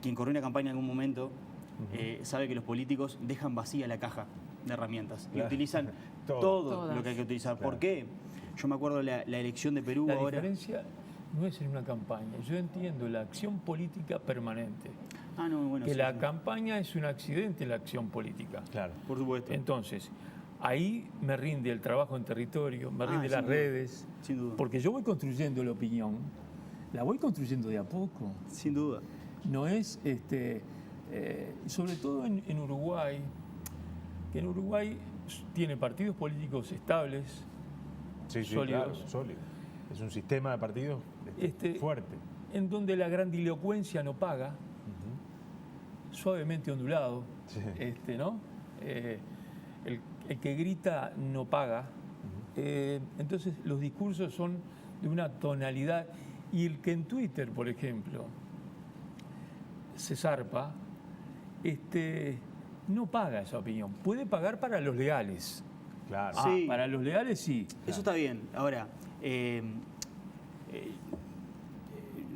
quien corrió una campaña en algún momento sabe que los políticos dejan vacía la caja de herramientas y utilizan todo lo que hay que utilizar. Claro. ¿Por qué? Yo me acuerdo la elección de Perú La ahora. diferencia no es en una campaña. Yo entiendo la acción política permanente. Bueno, Que sí, la sí. campaña es un accidente en la acción política. Claro. Por supuesto. Entonces, ahí me rinde el trabajo en territorio, me rinde sin las duda. redes. Sin duda. Porque yo voy construyendo la opinión, la voy construyendo de a poco. Sin duda. No es, sobre todo en Uruguay, que en Uruguay tiene partidos políticos estables, Sí, sólidos. claro, sólido. Es un sistema de partidos fuerte. En donde la grandilocuencia no paga, suavemente ondulado, Sí. ¿no? El que grita no paga. Entonces los discursos son de una tonalidad, y el que en Twitter, por ejemplo, se zarpa, no paga esa opinión. Puede pagar para los leales. Claro. Sí. Para los leales sí. Eso está bien. Ahora,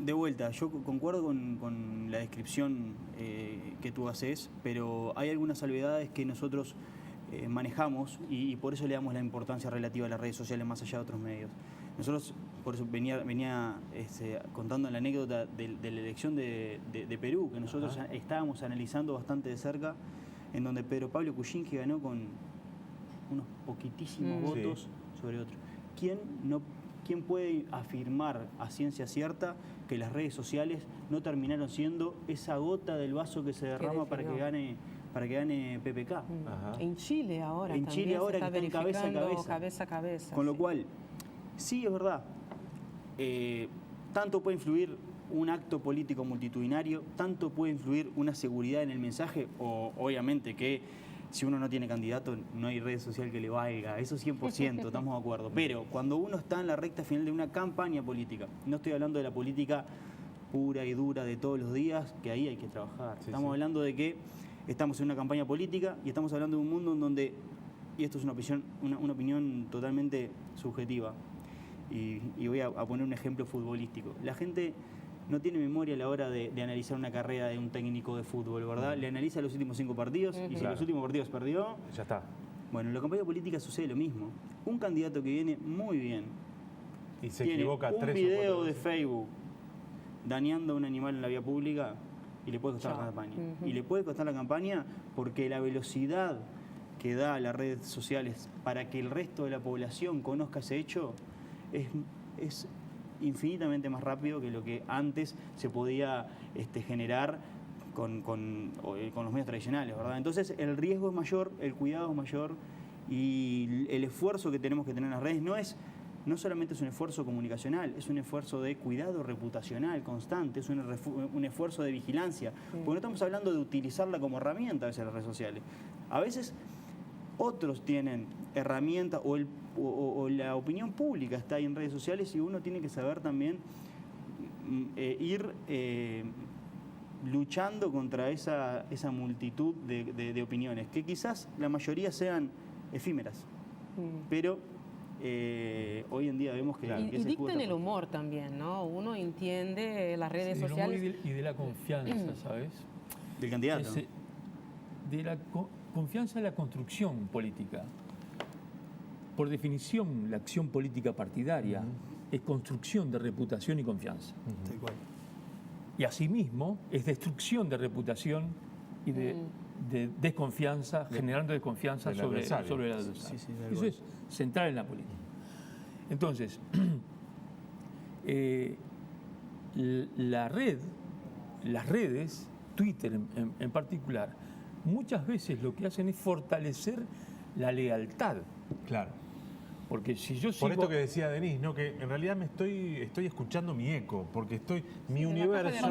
De vuelta, yo concuerdo con la descripción que tú haces, pero hay algunas salvedades que nosotros manejamos y por eso le damos la importancia relativa a las redes sociales más allá de otros medios. Nosotros, por eso venía contando la anécdota de la elección de Perú, que nosotros estábamos analizando bastante de cerca, en donde Pedro Pablo Kuczynski ganó con unos poquitísimos votos sobre otros. ¿Quién puede afirmar a ciencia cierta que las redes sociales no terminaron siendo esa gota del vaso que se derrama para que gane PPK? En Chile ahora en también Chile ahora se está que están cabeza a cabeza. Con lo cual, sí es verdad, tanto puede influir un acto político multitudinario, tanto puede influir una seguridad en el mensaje, o obviamente que si uno no tiene candidato no hay red social que le valga, eso 100%, estamos de acuerdo. Pero cuando uno está en la recta final de una campaña política, no estoy hablando de la política pura y dura de todos los días, que ahí hay que trabajar. Estamos hablando de que estamos en una campaña política y estamos hablando de un mundo en donde, y esto es una opinión totalmente subjetiva, y voy a poner un ejemplo futbolístico. La gente no tiene memoria a la hora de analizar una carrera de un técnico de fútbol, ¿verdad? Le analiza los últimos 5 partidos y si los últimos partidos perdió... Ya está. Bueno, en la campaña política sucede lo mismo. Un candidato que viene muy bien Y se tiene equivoca un 3 o 4 video de veces. Facebook dañando a un animal en la vía pública y le puede costar la campaña. Y le puede costar la campaña porque la velocidad que da las redes sociales para que el resto de la población conozca ese hecho es infinitamente más rápido que lo que antes se podía generar con los medios tradicionales, ¿verdad? Entonces el riesgo es mayor, el cuidado es mayor y el esfuerzo que tenemos que tener en las redes no solamente es un esfuerzo comunicacional, es un esfuerzo de cuidado reputacional constante, es un esfuerzo de vigilancia, porque no estamos hablando de utilizarla como herramienta a veces las redes sociales. A veces otros tienen herramientas o la opinión pública está ahí en redes sociales y uno tiene que saber también ir luchando contra esa multitud de opiniones, que quizás la mayoría sean efímeras, pero hoy en día vemos que... Y dictan el humor también, ¿no? Uno entiende las redes sociales... El humor y de la confianza, ¿sabes? Del candidato. De la confianza en la construcción política. Por definición, la acción política partidaria es construcción de reputación y confianza. Tal cual. Y asimismo es destrucción de reputación y de desconfianza, generando desconfianza sobre el adversario. Eso es central en la política. Entonces, las redes, Twitter en particular, muchas veces lo que hacen es fortalecer la lealtad. Claro. Porque si yo sigo... Por esto que decía Denise, ¿no? Que en realidad estoy escuchando mi eco, porque mi universo...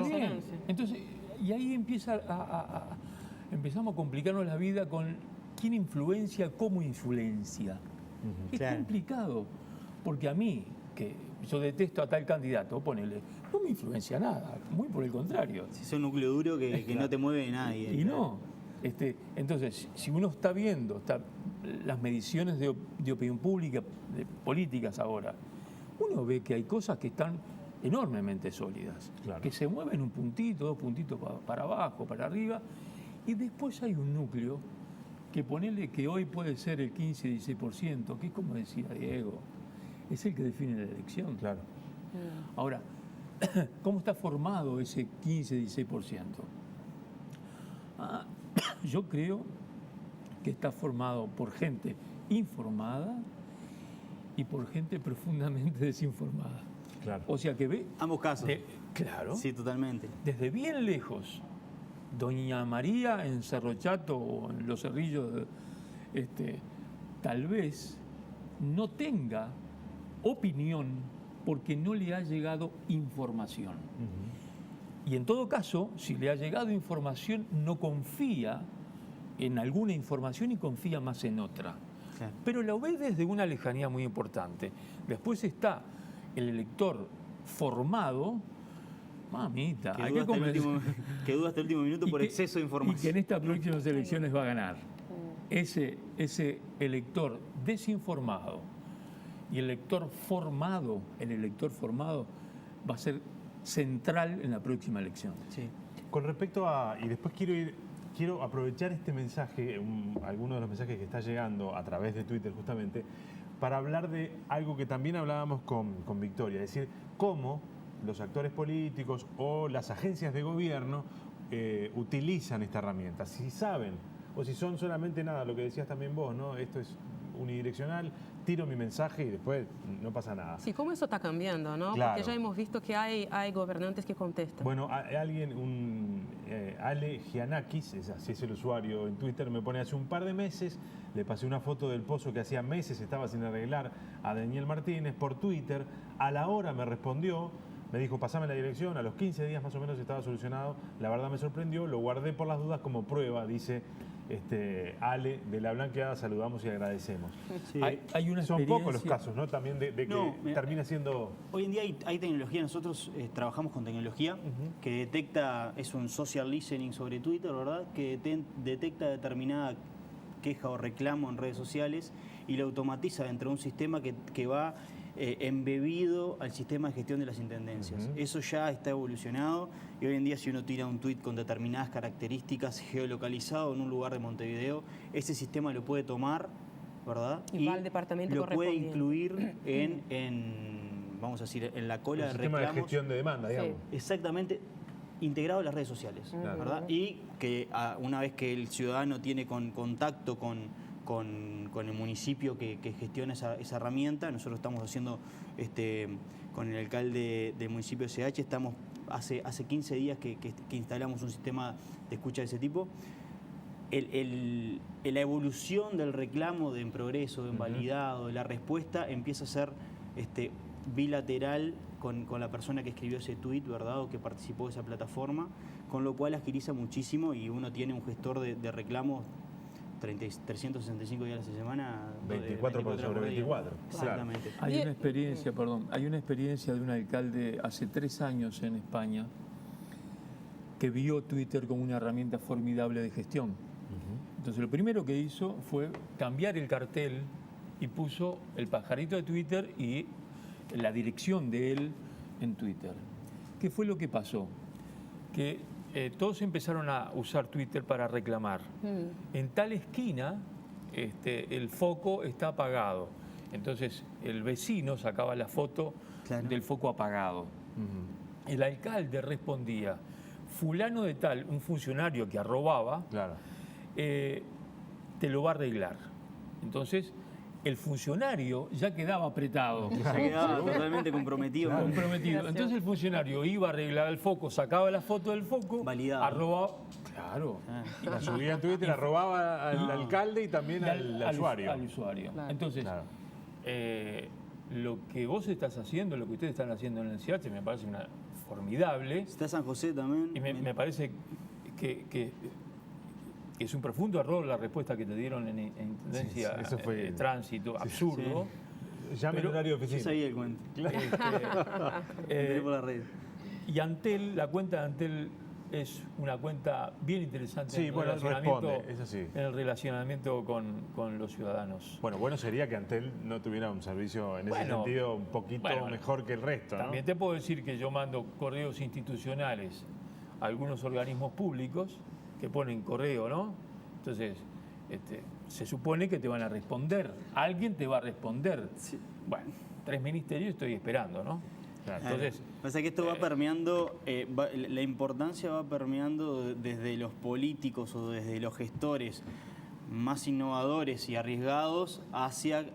Entonces, y ahí empezamos a complicarnos la vida con quién influencia, cómo influencia. Es complicado, porque a mí, que yo detesto a tal candidato, ponele, no me influencia nada, muy por el contrario. Si es un núcleo duro que no te mueve nadie. Y no. Entonces, si uno está viendo las mediciones de opinión pública, de políticas ahora, uno ve que hay cosas que están enormemente sólidas, que se mueven un puntito, 2 puntitos para abajo, para arriba, y después hay un núcleo que ponele que hoy puede ser el 15-16%, que es como decía Diego, es el que define la elección. Claro. Ahora, ¿cómo está formado ese 15-16%? Yo creo que está formado por gente informada y por gente profundamente desinformada. Claro. O sea que ve... Ambos casos. Claro. Sí, totalmente. Desde bien lejos, Doña María en Cerro Chato o en Los Cerrillos, tal vez no tenga opinión porque no le ha llegado información. Y en todo caso, si le ha llegado información, no confía en alguna información y confía más en otra. Claro. Pero lo ve desde una lejanía muy importante. Después está el elector formado, mamita, Que duda hasta el último minuto por exceso de información. Y que en estas próximas elecciones va a ganar. Ese elector desinformado y el elector formado va a ser central en la próxima elección. Sí. Con respecto a, y después quiero aprovechar este mensaje, alguno de los mensajes que está llegando a través de Twitter justamente, para hablar de algo que también hablábamos con Victoria, es decir, cómo los actores políticos o las agencias de gobierno utilizan esta herramienta. Si saben, o si son solamente nada, lo que decías también vos, ¿no? Esto es unidireccional, tiro mi mensaje y después no pasa nada. Sí, cómo eso está cambiando, ¿no? Claro. Porque ya hemos visto que hay gobernantes que contestan. Bueno, Ale Gianakis, así es el usuario en Twitter, me pone: hace un par de meses le pasé una foto del pozo que hacía meses estaba sin arreglar a Daniel Martínez por Twitter. A la hora me respondió, me dijo: pasame la dirección, a los 15 días más o menos estaba solucionado. La verdad me sorprendió, lo guardé por las dudas como prueba, dice Ale de La Blanqueada, saludamos y agradecemos. Sí. Hay una Son pocos los experiencia- casos, ¿no? También de que termina siendo... Hoy en día hay tecnología, nosotros trabajamos con tecnología que detecta, es un social listening sobre Twitter, ¿verdad? Que detecta determinada queja o reclamo en redes sociales y lo automatiza dentro de un sistema que va embebido al sistema de gestión de las intendencias. Eso ya está evolucionado y hoy en día si uno tira un tuit con determinadas características geolocalizado en un lugar de Montevideo, ese sistema lo puede tomar, ¿verdad? Y va al departamento lo puede correspondiente. incluir vamos a decir, en la cola El de sistema de reclamos. gestión de demanda, digamos. Exactamente, integrado a las redes sociales, ¿verdad? Y que una vez que el ciudadano tiene contacto con el municipio que gestiona esa herramienta, nosotros estamos haciendo con el alcalde del municipio de CH, estamos hace 15 días que instalamos un sistema de escucha de ese tipo. La evolución del reclamo de en progreso, de invalidado, de la respuesta empieza a ser bilateral con la persona que escribió ese tuit, ¿verdad? O que participó de esa plataforma, con lo cual agiliza muchísimo y uno tiene un gestor de reclamos 365 días a la semana. 24 por sobre 24. Exactamente. Hay una experiencia de un alcalde hace 3 años en España que vio Twitter como una herramienta formidable de gestión. Entonces lo primero que hizo fue cambiar el cartel y puso el pajarito de Twitter y la dirección de él en Twitter. ¿Qué fue lo que pasó? Que todos empezaron a usar Twitter para reclamar. En tal esquina el foco está apagado. Entonces el vecino sacaba la foto del foco apagado. El alcalde respondía: fulano de tal, un funcionario que arrobaba, te lo va a arreglar. Entonces el funcionario ya quedaba apretado. Se quedaba totalmente comprometido. Comprometido. Entonces el funcionario iba a arreglar el foco, sacaba la foto del foco, validado, arrobaba. Claro. Y la subía a Twitter, arrobaba al alcalde y también al usuario. Al usuario. Claro. Entonces, lo que vos estás haciendo, lo que ustedes están haciendo en el CH, me parece formidable. Está San José también. Y me parece que es un profundo error la respuesta que te dieron en Intendencia, eso fue Tránsito, absurdo. Llame en horario de oficina. Yo sabía el cuento. Por la red. Y Antel, la cuenta de Antel es una cuenta bien interesante en, bueno, el relacionamiento, responde, eso sí. en el relacionamiento con los ciudadanos. Bueno sería que Antel no tuviera un servicio en ese sentido un poquito mejor que el resto, ¿no? También te puedo decir que yo mando correos institucionales a algunos organismos públicos que ponen correo, ¿no? Entonces, se supone que te van a responder. Alguien te va a responder. Sí. Bueno, 3 ministerios estoy esperando, ¿no? Claro. Entonces, Pasa que esto va permeando, la importancia va permeando desde los políticos o desde los gestores más innovadores y arriesgados hacia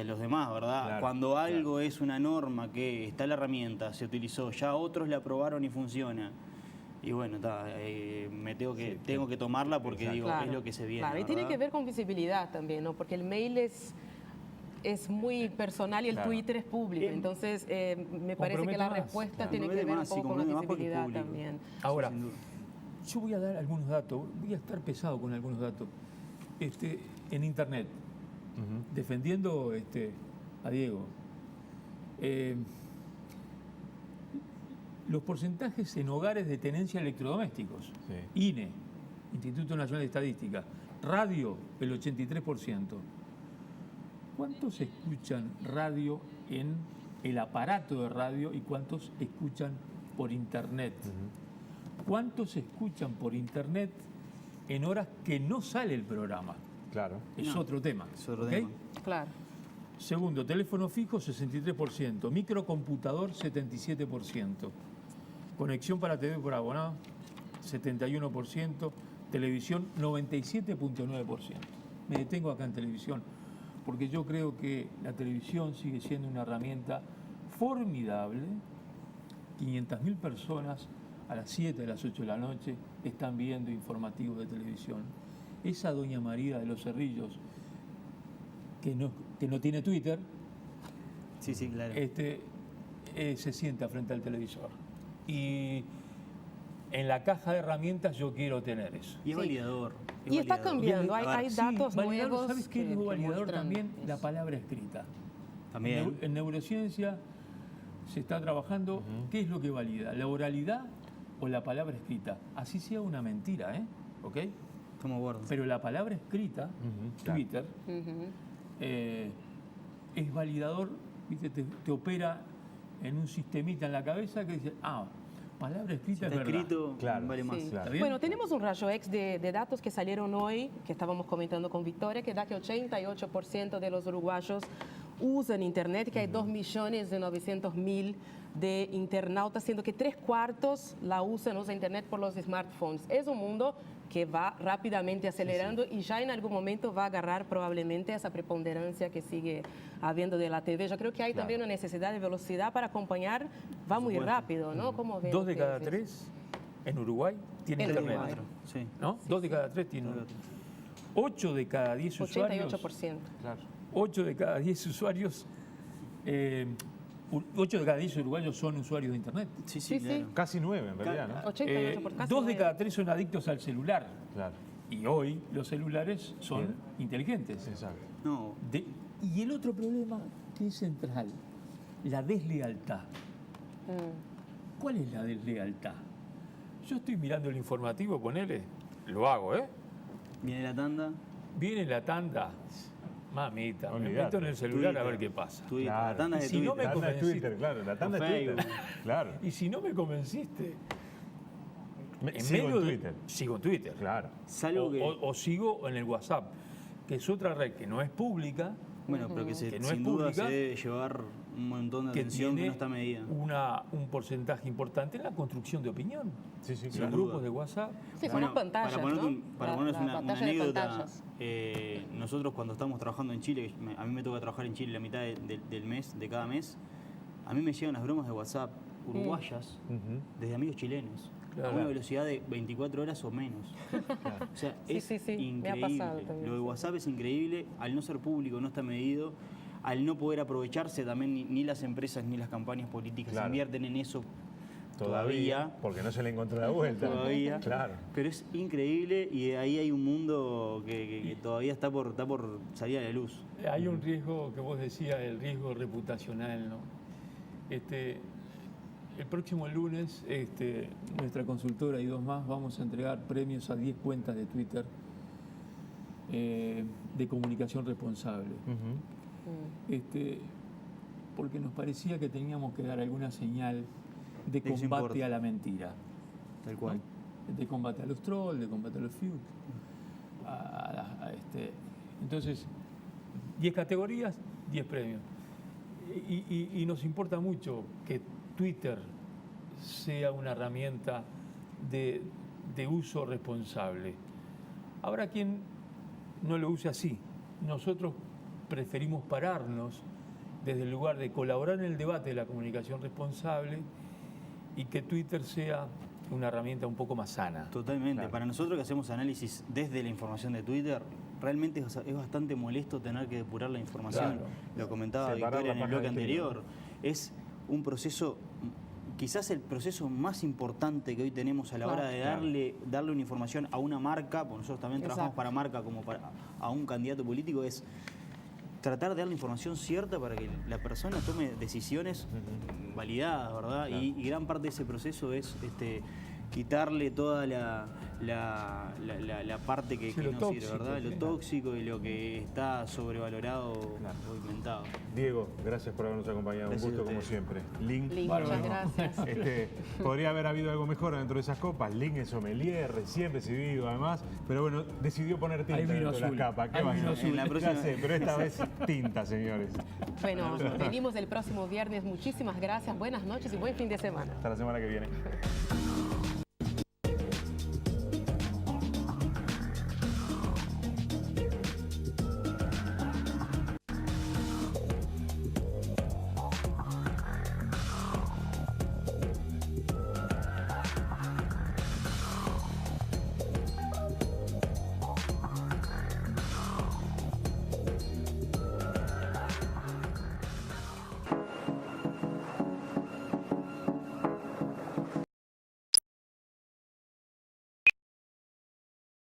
los demás, ¿verdad? Claro, Cuando algo es una norma que está la herramienta, se utilizó, ya otros la aprobaron y funciona. Y bueno, tengo que tomarla porque digo, es lo que se viene. Claro, y tiene ¿verdad? que ver con visibilidad también, ¿no? Porque el mail es muy personal y el Twitter es público. Entonces, me parece que la Compromete más. respuesta tiene que ver un poco con la visibilidad también. ahora, sin duda. yo voy a dar algunos datos, voy a estar pesado con algunos datos. En Internet, defendiendo a Diego, los porcentajes en hogares de tenencia de electrodomésticos, INE, Instituto Nacional de Estadística, radio, el 83%. ¿Cuántos escuchan radio en el aparato de radio y cuántos escuchan por internet? ¿Cuántos escuchan por internet en horas que no sale el programa? Claro. Es otro tema. Es otro ¿ok? tema. Claro. Segundo, teléfono fijo 63%, microcomputador 77%, conexión para TV por abonado 71%, televisión 97.9%. Me detengo acá en televisión porque yo creo que la televisión sigue siendo una herramienta formidable. 500.000 personas a las 7, a las 8 de la noche están viendo informativos de televisión. Esa doña María de los Cerrillos, que no tiene Twitter, Sí, sí, claro. se sienta frente al televisor. Y en la caja de herramientas yo quiero tener eso. Y es validador. es Y está validador. cambiando, hay Sí, datos validador, nuevos. ¿sabes qué es que lo validador muestran también? eso. La palabra escrita. También. En neurociencia se está trabajando qué es lo que valida, la oralidad o la palabra escrita. Así sea una mentira, ¿eh? ¿Ok? Estamos de acuerdo. Pero la palabra escrita, claro. Twitter, es validador, ¿viste? Te opera en un sistemita en la cabeza que dice, palabra escrita Está es verdad. escrito, Claro. vale más. Sí. Claro. bien? Bueno, tenemos un rayo X de datos que salieron hoy, que estábamos comentando con Victoria, que da que 88% de los uruguayos usan Internet, que hay 2.900.000 de internautas, siendo que 3/4 usan Internet por los smartphones. Es un mundo que va rápidamente acelerando y ya en algún momento va a agarrar probablemente esa preponderancia que sigue habiendo de la TV. Yo creo que hay también una necesidad de velocidad para acompañar, va muy rápido, ¿no? ¿Cómo ven 2 de cada ustedes eso? 3 en Uruguay tienen En internet. Uruguay. Sí. ¿No? 2 de cada 3 tienen. 8 de cada 10 usuarios. 88%. Claro. 8 de cada 10 usuarios. 8 de cada 10 uruguayos son usuarios de internet. Sí, Sí, sí, claro. Casi 9 en realidad, ¿no? 88 por casi 2 de 9. cada 3 son adictos al celular. Claro. Y hoy los celulares son Bien. inteligentes. Exacto. No, Y el otro problema que es central, la deslealtad. ¿Cuál es la deslealtad? Yo estoy mirando el informativo, ponele, lo hago, ¿eh? viene la tanda. Viene la tanda, mamita, me Olvidate. meto en el celular a Twitter. ver qué pasa. Twitter. Claro. La tanda Y de si no Twitter. La tanda es convenciste. Twitter, claro. La tanda O es Twitter. Facebook. Claro. Y si no me convenciste, Sigo en de- Twitter. sigo en Twitter. Claro. Salvo que. O sigo en el WhatsApp, que es otra red que no es pública, Bueno, pero que, que no sin es duda pública, se debe llevar un montón de que atención que tiene no está medida. un porcentaje importante en la construcción de opinión. Sí, sí, Los claro. grupos de WhatsApp. Sí, son las pantallas, para ponerte, ¿no? para La- ponernos la una pantalla de anécdota, pantallas. nosotros cuando estamos trabajando en Chile, a mí me toca trabajar en Chile la mitad del mes, de cada mes, a mí me llegan las bromas de WhatsApp uruguayas desde amigos chilenos. Claro. A una velocidad de 24 horas o menos. O sea, Sí, es sí, sí, me ha increíble. pasado también, Lo de sí. WhatsApp es increíble, al no ser público, no está medido, al no poder aprovecharse también ni las empresas ni las campañas políticas Claro. invierten en eso Todavía. Porque no se le encontró la vuelta. todavía. Claro. Pero es increíble y ahí hay un mundo que todavía está por salir a la luz. Hay un riesgo que vos decías, el riesgo reputacional, ¿no? El próximo lunes, nuestra consultora y 2 más vamos a entregar premios a 10 cuentas de Twitter de comunicación responsable. Porque nos parecía que teníamos que dar alguna señal de Eso combate importa. a la mentira. Tal cual. ¿no? De combate a los trolls, de combate a los feuds. Entonces, 10 categorías, 10 premios. Y nos importa mucho que Twitter sea una herramienta de uso responsable. Habrá quien no lo use así. Nosotros preferimos pararnos desde el lugar de colaborar en el debate de la comunicación responsable y que Twitter sea una herramienta un poco más sana. Totalmente. Claro. Para nosotros que hacemos análisis desde la información de Twitter, realmente es bastante molesto tener que depurar la información. Claro. Lo comentaba Separar Victoria la en el paja bloque del trigo. anterior. Es un proceso, quizás el proceso más importante que hoy tenemos a la hora de darle una información a una marca, porque nosotros también trabajamos Exacto. para marca como a un candidato político, es tratar de dar la información cierta para que la persona tome decisiones validadas, ¿verdad? Claro. Y gran parte de ese proceso es quitarle toda la la parte que Sí, lo no tóxico, sirve, ¿verdad? Lo sí. tóxico y lo que está sobrevalorado o inventado. Diego, gracias por habernos acompañado. Gracias Un gusto a como ustedes. siempre. Lin, Lin, Bárbaro. muchas gracias. podría haber habido algo mejor dentro de esas copas. Lin es sommelier, recién recibido además, pero bueno, decidió poner tinta Hay vino dentro de las azul. capas. ¿Qué Hay va a vino hacer? azul. En la próxima- Ya sé, pero esta vez tinta, señores. Bueno, venimos el próximo viernes. Muchísimas gracias, buenas noches y buen fin de semana. Hasta la semana que viene.